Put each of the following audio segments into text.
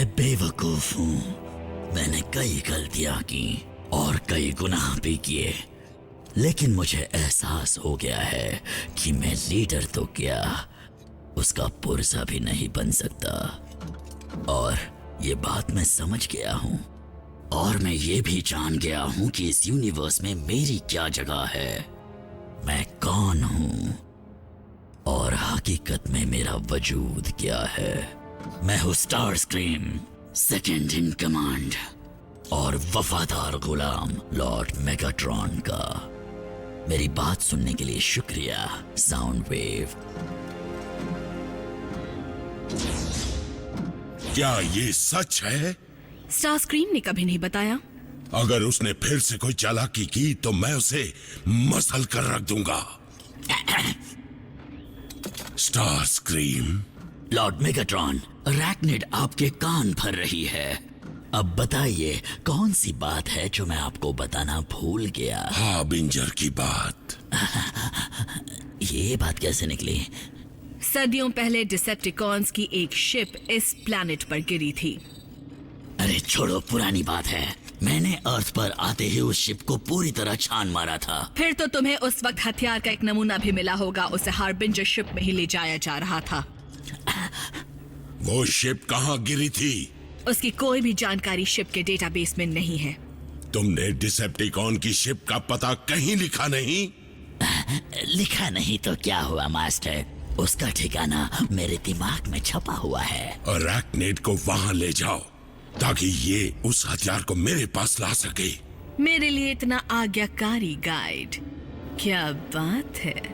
मैं बेवकूफ हूँ। मैंने कई गलतियां की और कई गुनाह भी किए, लेकिन मुझे एहसास हो गया है कि मैं लीडर तो क्या, उसका पुरजा भी नहीं बन सकता। और ये बात मैं समझ गया हूँ, और मैं ये भी जान गया हूँ कि इस यूनिवर्स में मेरी क्या जगह है, मैं कौन हूँ और हकीकत में मेरा वजूद क्या है। मैं हूँ स्टारस्क्रीम, सेकंड इन कमांड और वफादार गुलाम लॉर्ड मेगाट्रॉन का। मेरी बात सुनने के लिए शुक्रिया साउंड वेव। क्या ये सच है? स्टारस्क्रीम ने कभी नहीं बताया। अगर उसने फिर से कोई चालाकी की तो मैं उसे मसल कर रख दूंगा। स्टारस्क्रीम। लॉर्ड मेगाट्रॉन, अरैक्निड आपके कान भर रही है। अब बताइए कौन सी बात है जो मैं आपको बताना भूल गया। हार्बिंजर की बात। ये बात कैसे निकली? सदियों पहले डिसेप्टिकॉन्स की एक शिप इस प्लैनेट पर गिरी थी। अरे छोड़ो, पुरानी बात है। मैंने अर्थ पर आते ही उस शिप को पूरी तरह छान मारा था। फिर तो तुम्हें उस वक्त हथियार का एक नमूना भी मिला होगा। उसे हार्बिंजर शिप में ही ले जाया जा रहा था। वो शिप कहाँ गिरी थी? उसकी कोई भी जानकारी शिप के डेटाबेस में नहीं है। तुमने डिसेप्टिकॉन की शिप का पता कहीं लिखा नहीं? लिखा नहीं तो क्या हुआ मास्टर, उसका ठिकाना मेरे दिमाग में छपा हुआ है। अरैक्निड को वहां ले जाओ ताकि ये उस हथियार को मेरे पास ला सके। मेरे लिए इतना आज्ञाकारी गाइड, क्या बात है।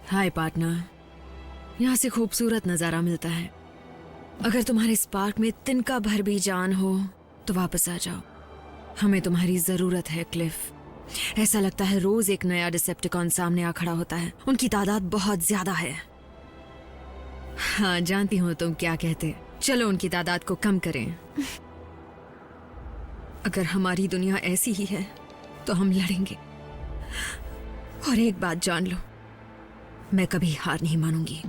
हाय पार्टनर, यहाँ से खूबसूरत नजारा मिलता है। अगर तुम्हारे स्पार्क में तिनका भर भी जान हो तो वापस आ जाओ, हमें तुम्हारी जरूरत है क्लिफ। ऐसा लगता है रोज एक नया डिसेप्टिकॉन सामने आ खड़ा होता है। उनकी तादाद बहुत ज्यादा है। हाँ जानती हूँ तुम क्या कहते, चलो उनकी तादाद को कम करें। अगर हमारी दुनिया ऐसी ही है तो हम लड़ेंगे। और एक बात जान लो, मैं कभी हार नहीं मानूंगी।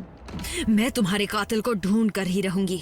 मैं तुम्हारे कातिल को ढूंढ कर ही रहूंगी।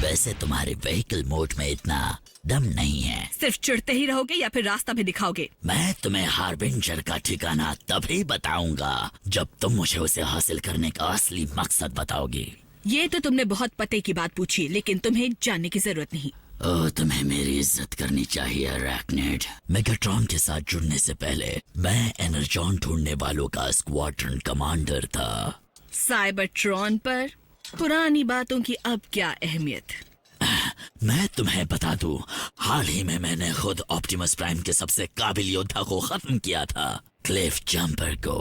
वैसे तुम्हारे व्हीकल मोड में इतना दम नहीं है। सिर्फ चिढ़ते ही रहोगे या फिर रास्ता भी दिखाओगे? मैं तुम्हें हार्बिंजर का ठिकाना तभी बताऊंगा जब तुम मुझे उसे हासिल करने का असली मकसद बताओगी। ये तो तुमने बहुत पते की बात पूछी, लेकिन तुम्हें जानने की जरूरत नहीं। ओह, तुम्हें मेरी इज्जत करनी चाहिए अरैक्निड। मेगाट्रॉन के साथ जुड़ने से पहले मैं एनर्जॉन ढूंढने वालों का स्क्वाड्रन कमांडर था। साइबरट्रॉन पर पुरानी बातों की अब क्या अहमियत। मैं तुम्हें बता दूं, हाल ही में मैंने खुद ऑप्टिमस प्राइम के सबसे काबिल योद्धा को खत्म किया था, क्लिफ जंपर को।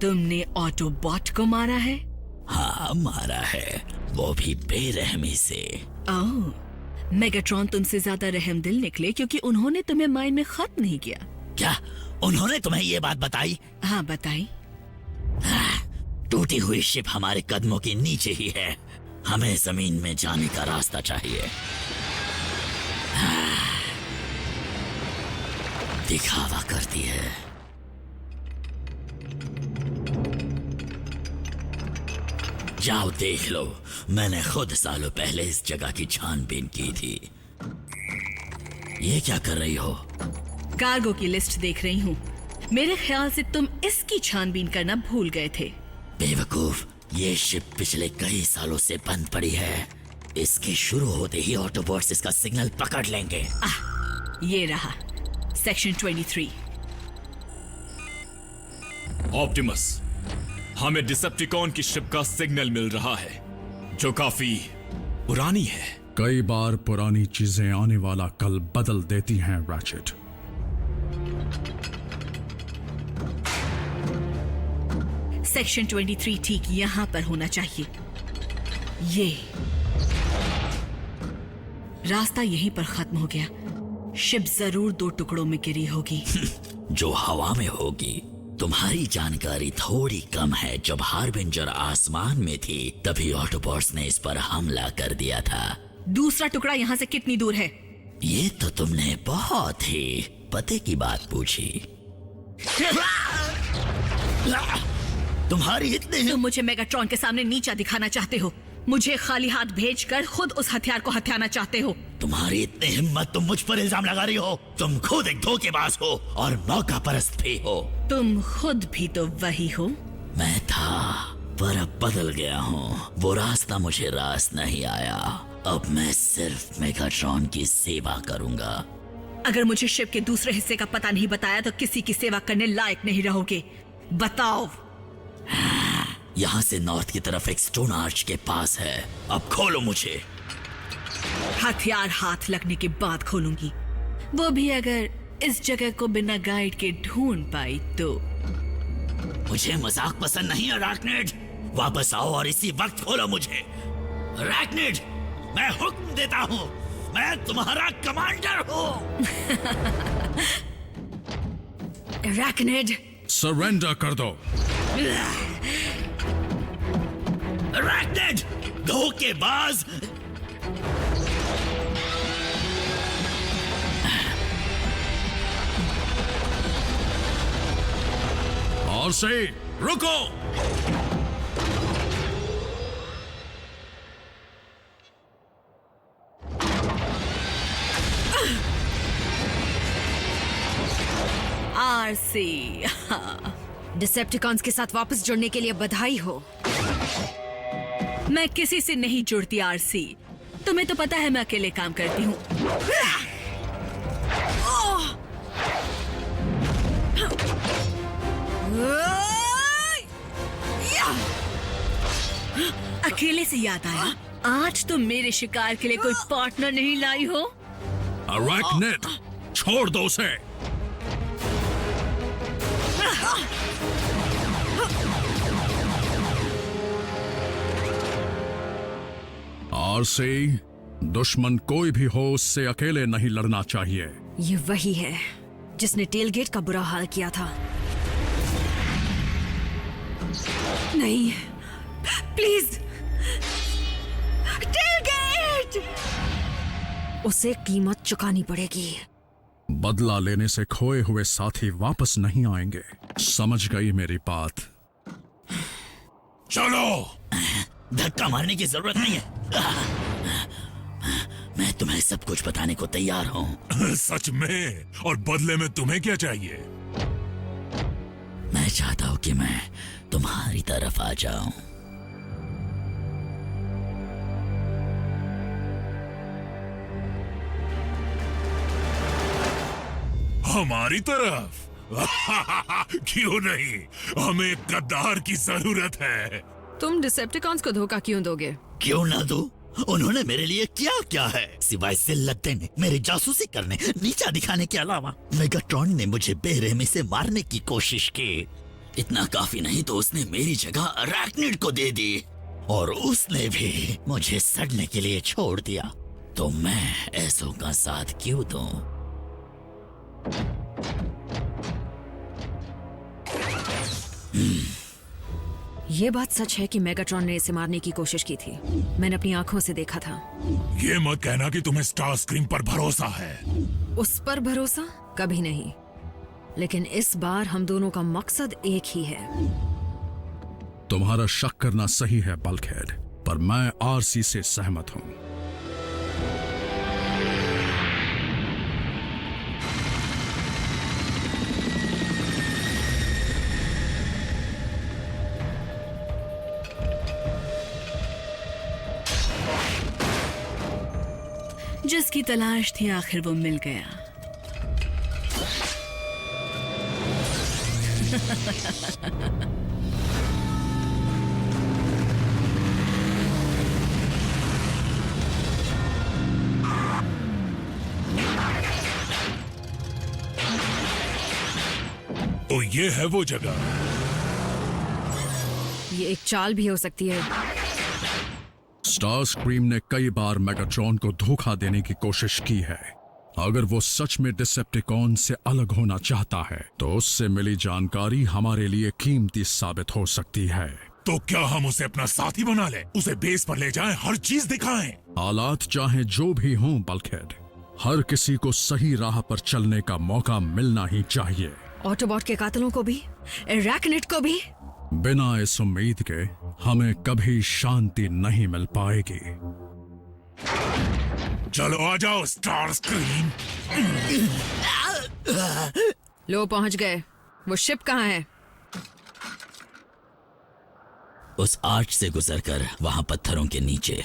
तुमने ऑटोबॉट को मारा है? हाँ मारा है, वो भी बेरहमी से। ओह, मेगाट्रॉन तुमसे ज्यादा रहमदिल निकले क्योंकि उन्होंने तुम्हें माइन में खत्म नहीं किया। क्या उन्होंने तुम्हें ये बात बताई? हाँ बताई। टूटी हुई शिप हमारे कदमों के नीचे ही है, हमें जमीन में जाने का रास्ता चाहिए। दिखावा करती है। जाओ देख लो, मैंने खुद सालों पहले इस जगह की छानबीन की थी। ये क्या कर रही हो? कार्गो की लिस्ट देख रही हूँ। मेरे ख्याल से तुम इसकी छानबीन करना भूल गए थे। बेवकूफ, ये शिप पिछले कई सालों से बंद पड़ी है। इसके शुरू होते ही ऑटोबॉट्स इसका सिग्नल पकड़ लेंगे। ये रहा सेक्शन 23। ऑप्टिमस, हमें डिसेप्टिकॉन की शिप का सिग्नल मिल रहा है जो काफी पुरानी है। कई बार पुरानी चीजें आने वाला कल बदल देती हैं रैचेट। सेक्शन 23 ठीक यहाँ पर होना चाहिए। ये रास्ता यहीं पर खत्म हो गया। शिप जरूर 2 टुकड़ों में गिरी होगी। जो हवा में होगी। तुम्हारी जानकारी थोड़ी कम है। जब हार्बिंजर आसमान में थी तभी ऑटोबॉट्स ने इस पर हमला कर दिया था। दूसरा टुकड़ा यहाँ से कितनी दूर है? ये तो तुमने बहुत ही पते की बात पूछी। तुम्हारी इतने तुम मुझे मेगाट्रॉन के सामने नीचा दिखाना चाहते हो। मुझे खाली हाथ भेजकर खुद उस हथियार को हथियाना चाहते हो। तुम्हारी इतनी हिम्मत, तुम मुझ पर इल्जाम लगा रही हो। तुम खुद एक धोखेबाज हो और मौका परस्त भी हो। तुम खुद भी तो वही हो। मैं था पर अब बदल गया हूँ। वो रास्ता मुझे रास नहीं आया। अब मैं सिर्फ मेगाट्रॉन की सेवा करूंगा। अगर मुझे शिप के दूसरे हिस्से का पता नहीं बताया तो किसी की सेवा करने लायक नहीं रहोगे। बताओ। यहाँ से नॉर्थ की तरफ एक स्टोन आर्च के पास है। अब खोलो मुझे। हथियार हाथ लगने के बाद खोलूंगी, वो भी अगर इस जगह को बिना गाइड के ढूंढ पाई तो। मुझे मजाक पसंद नहीं है रैकनेड। वापस आओ और इसी वक्त खोलो मुझे। रैकनेड, मैं हुक्म देता हूँ। मैं तुम्हारा कमांडर हूँ। रैकनेड, सरेंडर कर दो। रैकनेड, धोखेबाज। और से रुको। आरसी। डिसेप्टिकॉन्स के साथ वापस जुड़ने के लिए बधाई हो। मैं किसी से नहीं जुड़ती आरसी। तुम्हें तो पता है मैं अकेले काम करती हूँ। अकेले से याद आया, आज तो मेरे शिकार के लिए कोई पार्टनर नहीं लाई हो। अरैकनेड, छोड़ दो उसे। आरसी, दुश्मन कोई भी हो उससे अकेले नहीं लड़ना चाहिए। ये वही है जिसने टेलगेट का बुरा हाल किया था। नहीं, प्लीज, टेलगेट! उसे कीमत चुकानी पड़ेगी। बदला लेने से खोए हुए साथी वापस नहीं आएंगे। समझ गई मेरी बात? चलो। धक्का मारने की जरूरत नहीं है। मैं तुम्हें सब कुछ बताने को तैयार हूँ। सच में? और बदले में तुम्हें क्या चाहिए? मैं चाहता हूँ कि मैं तुम्हारी तरफ आ जाऊं। हमारी तरफ? क्यों नहीं, हमें एक गद्दार की जरूरत है। तुम डिसेप्टिकॉन्स को धोखा क्यों दोगे? क्यों ना दो? उन्होंने मेरे लिए क्या क्या है सिवाय जिल्लत देने, मेरी जासूसी करने, नीचा दिखाने के अलावा। मेगाट्रॉन ने मुझे बेरहमी से मारने की कोशिश की। इतना काफी नहीं तो उसने मेरी जगह अरैकनिड को दे दी और उसने भी मुझे सड़ने के लिए छोड़ दिया। तो मैं ऐसों का साथ क्यों दूं? ये बात सच है कि मेगाट्रॉन ने इसे मारने की कोशिश की थी। मैंने अपनी आंखों से देखा था। ये मत कहना कि तुम्हें स्टार स्क्रीम पर भरोसा है। उस पर भरोसा कभी नहीं, लेकिन इस बार हम दोनों का मकसद एक ही है। तुम्हारा शक करना सही है बल्कहेड, पर मैं आरसी से सहमत हूं। जिसकी तलाश थी आखिर वो मिल गया। तो ये है वो जगह। ये एक चाल भी हो सकती है। स्टार स्क्रीम ने कई बार मेगाट्रॉन को धोखा देने की कोशिश की है। अगर वो सच में डिसेप्टिकॉन से अलग होना चाहता है तो उससे मिली जानकारी हमारे लिए कीमती साबित हो सकती है। तो क्या हम उसे अपना साथी बना लें, उसे बेस पर ले जाएं, हर चीज दिखाएं? हालात चाहे जो भी हों बल्कहेड, हर किसी को सही राह पर चलने का मौका मिलना ही चाहिए। ऑटोबॉट के कातिलों को भी, अरैकनिड को भी। बिना इस उम्मीद के हमें कभी शांति नहीं मिल पाएगी। चलो आ जाओ स्टार स्क्रीम। लो पहुंच गए। वो शिप कहाँ है? उस आर्च से गुजरकर वहां पत्थरों के नीचे।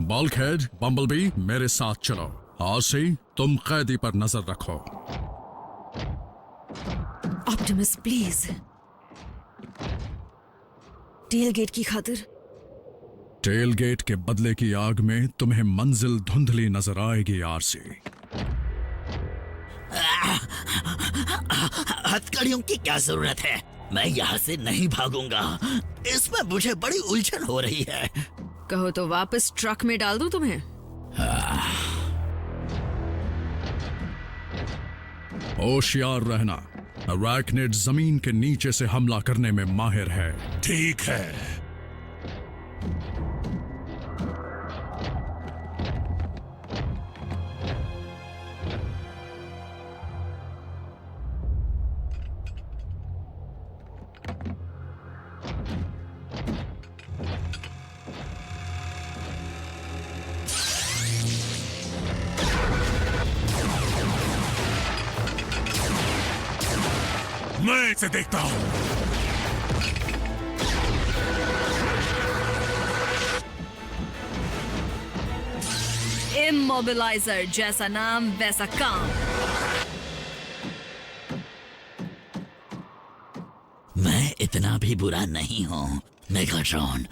बल्कहेड, बम्बलबी, मेरे साथ चलो। आरसी, तुम कैदी पर नजर रखो। ऑप्टिमस प्लीज, टेलगेट की खातिर। टेलगेट के बदले की आग में तुम्हें मंजिल धुंधली नजर आएगी आरसी। हथकड़ियों की क्या जरूरत है? मैं यहाँ से नहीं भागूंगा। इसमें मुझे बड़ी उलझन हो रही है। कहो तो वापस ट्रक में डाल दूं तुम्हें? होशियार रहना, अरैकनिड जमीन के नीचे से हमला करने में माहिर है। ठीक है। मैं इसे देखता हूं। इमोबिलाइजर, जैसा नाम वैसा काम। मैं इतना भी बुरा नहीं हूँ मेगाट्रॉन,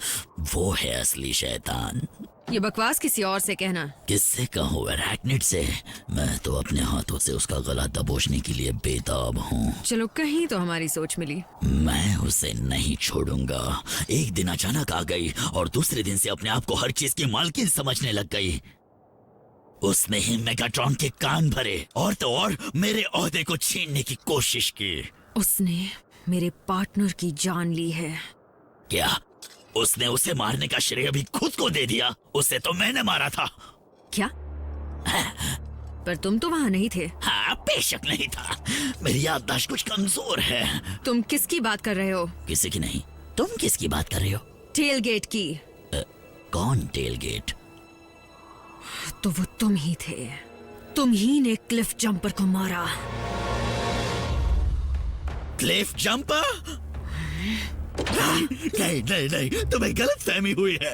वो है असली शैतान। ये बकवास किसी और से कहना। किससे कहूँ? अरैकनिड से। मैं तो अपने हाथों से उसका गला दबोचने के लिए बेताब हूँ। चलो कहीं तो हमारी सोच मिली। मैं उसे नहीं छोड़ूंगा। एक दिन अचानक आ गई और दूसरे दिन से अपने आप को हर चीज की मालकिन समझने लग गई। उसने ही मेगाट्रॉन के कान भरे और तो और मेरे ओहदे को छीनने की कोशिश की। उसने मेरे पार्टनर की जान ली है। क्या उसने उसे मारने का श्रेय भी खुद को दे दिया? उसे तो मैंने मारा था। क्या? पर तुम तो वहाँ नहीं थे। हाँ, बेशक नहीं था। मेरी याददाश्त कुछ कमजोर है। तुम किसकी बात कर रहे हो? किसी की नहीं। तुम किसकी बात कर रहे हो? टेलगेट की। कौन टेलगेट? तो वो तुम ही थे। तुम ही ने क्लिफ जंपर को मारा। Cliff jumper? नहीं नहीं नहीं, तुम्हें गलत फहमी हुई है।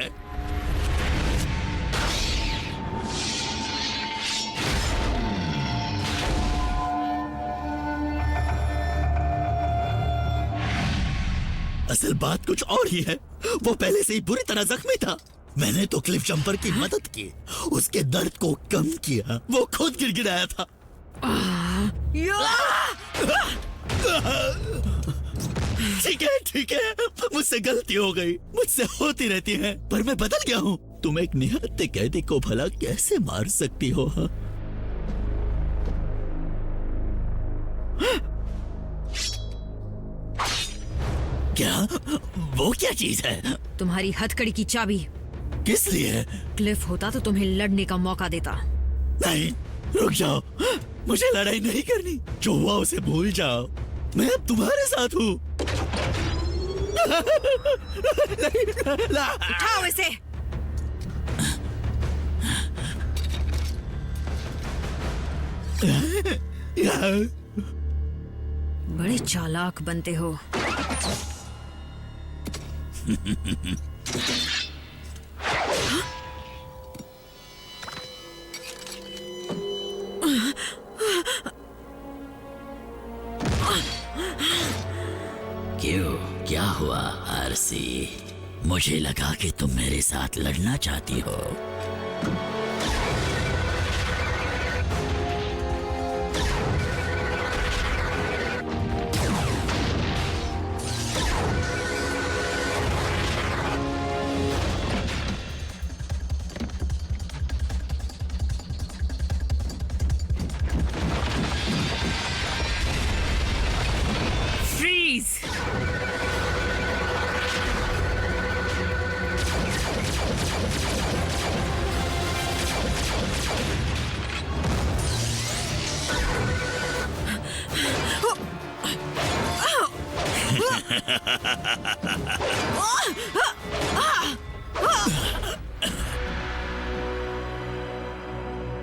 असल बात कुछ और ही है। वो पहले से ही बुरी तरह जख्मी था। मैंने तो क्लिफ जंपर की मदद की, उसके दर्द को कम किया। वो खुद गिड़गिड़ाया था। ठीक है, मुझसे गलती हो गई। मुझसे होती रहती है, पर मैं बदल गया हूँ। तुम एक निहत्थे कैदी को भला कैसे मार सकती हो? हाँ? क्या? वो क्या चीज है? तुम्हारी हथकड़ी की चाबी। किस लिए? क्लिफ होता तो तुम्हें लड़ने का मौका देता। नहीं, रुक जाओ। मुझे लड़ाई नहीं करनी। जो हुआ उसे भूल जाओ। मैं अब तुम्हारे साथ हूँ। उठाओ इसे। बड़े चालाक बनते हो। क्या हुआ आरसी? मुझे लगा कि तुम मेरे साथ लड़ना चाहती हो। फ्रीज।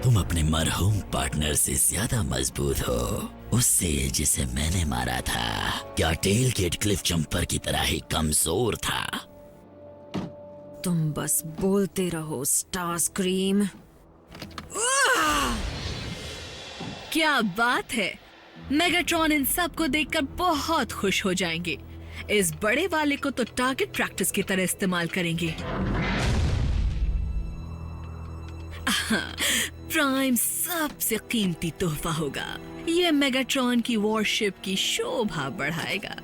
तुम अपने मरहूम पार्टनर से ज्यादा मजबूत हो, उससे जिसे मैंने मारा था। क्या टेल गेट क्लिफ जंपर की तरह ही कमजोर था? तुम बस बोलते रहो स्टार स्क्रीम। क्या बात है, मेगाट्रॉन इन सब को देखकर बहुत खुश हो जाएंगे। इस बड़े वाले को तो टारगेट प्रैक्टिस की तरह इस्तेमाल करेंगे। प्राइम सबसे कीमती तोहफा होगा। यह मेगाट्रॉन की वॉरशिप की शोभा बढ़ाएगा।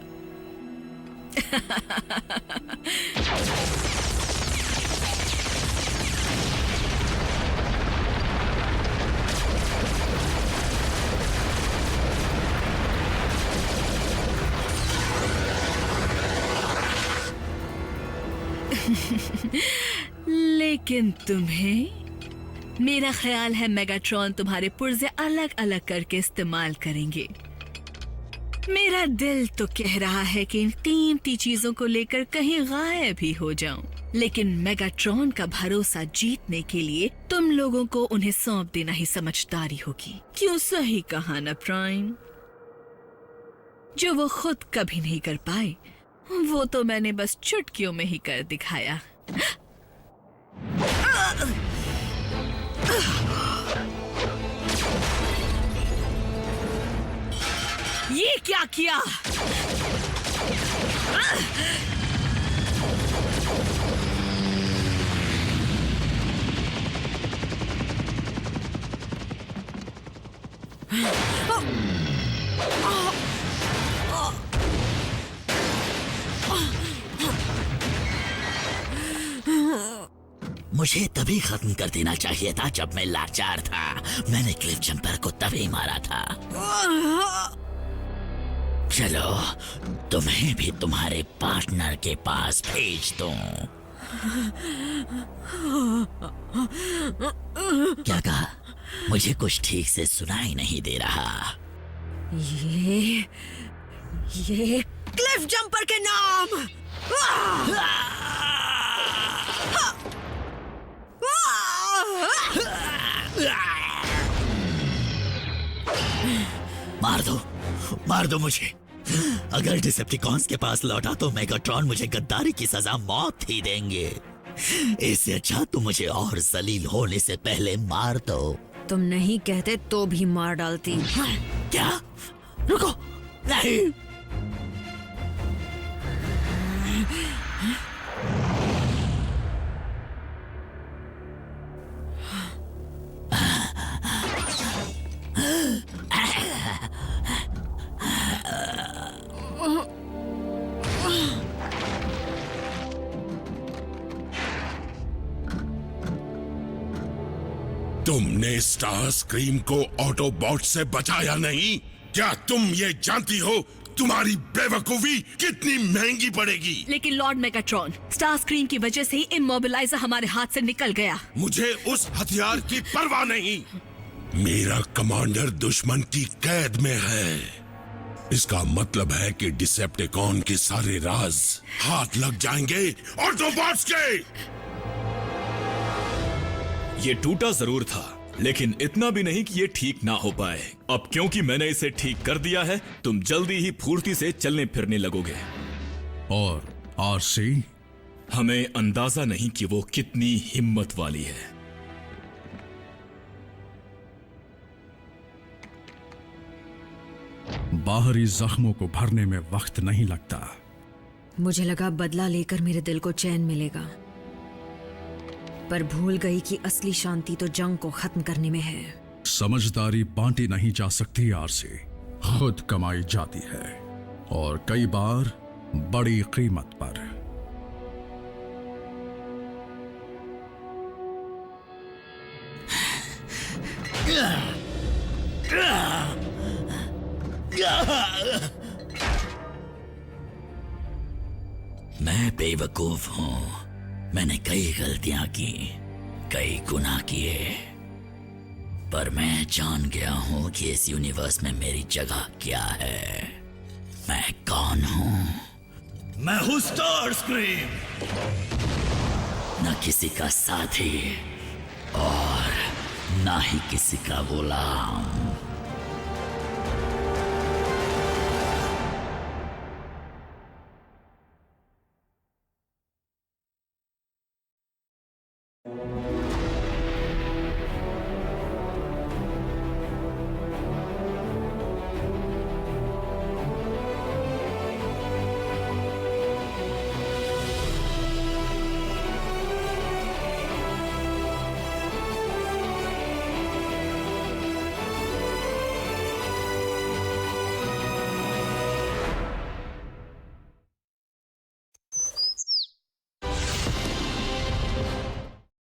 लेकिन तुम्हें, मेरा ख्याल है मेगाट्रॉन तुम्हारे पुर्जे अलग अलग करके इस्तेमाल करेंगे। मेरा दिल तो कह रहा है कि इन कीमती चीजों को लेकर कहीं गायब ही हो जाऊं, लेकिन मेगाट्रॉन का भरोसा जीतने के लिए तुम लोगों को उन्हें सौंप देना ही समझदारी होगी। क्यों, सही कहा ना प्राइम? जो वो खुद कभी नहीं कर पाए, वो तो मैंने बस चुटकियों में ही कर दिखाया। ये क्या किया? मुझे तभी खत्म कर देना चाहिए था जब मैं लाचार था। मैंने क्लिफ जंपर को तभी मारा था। चलो, तुम्हें भी तुम्हारे पार्टनर के पास भेज दूं। क्या कहा? मुझे कुछ ठीक से सुनाई नहीं दे रहा। ये क्लिफ जंपर के नाम। मार दो मुझे। अगर डिसेप्टिकॉन्स के पास लौटा तो मेगाट्रॉन मुझे गद्दारी की सजा मौत ही देंगे। इससे अच्छा तुम मुझे और जलील होने से पहले मार दो। तुम नहीं कहते तो भी मार डालती। क्या? रुको, नहीं। तुमने स्टार स्क्रीम को ऑटोबॉट से बचाया नहीं? क्या तुम ये जानती हो तुम्हारी बेवकूफी कितनी महंगी पड़ेगी? लेकिन लॉर्ड मेगाट्रॉन, स्टार स्क्रीन की वजह से ही इमोबिलाइजर हमारे हाथ से निकल गया। मुझे उस हथियार की परवाह नहीं। मेरा कमांडर दुश्मन की कैद में है। इसका मतलब है कि डिसेप्टिकॉन के सारे राज हाथ लग जाएंगे ऑटोबॉट्स के। ये टूटा जरूर था, लेकिन इतना भी नहीं कि ये ठीक ना हो पाए। अब क्योंकि मैंने इसे ठीक कर दिया है, तुम जल्दी ही फुर्ती से चलने फिरने लगोगे। और आरसी? हमें अंदाजा नहीं कि वो कितनी हिम्मत वाली है। बाहरी जख्मों को भरने में वक्त नहीं लगता। मुझे लगा बदला लेकर मेरे दिल को चैन मिलेगा, पर भूल गई कि असली शांति तो जंग को खत्म करने में है। समझदारी बांटी नहीं जा सकती आरसी, खुद कमाई जाती है, और कई बार बड़ी कीमत पर। मैं बेवकूफ हूं। मैंने कई गलतियां की, कई गुनाह किए, पर मैं जान गया हूं कि इस यूनिवर्स में मेरी जगह क्या है। मैं कौन हूं? मैं हूं स्टार स्क्रीम, न किसी का साथी और ना ही किसी का गुलाम।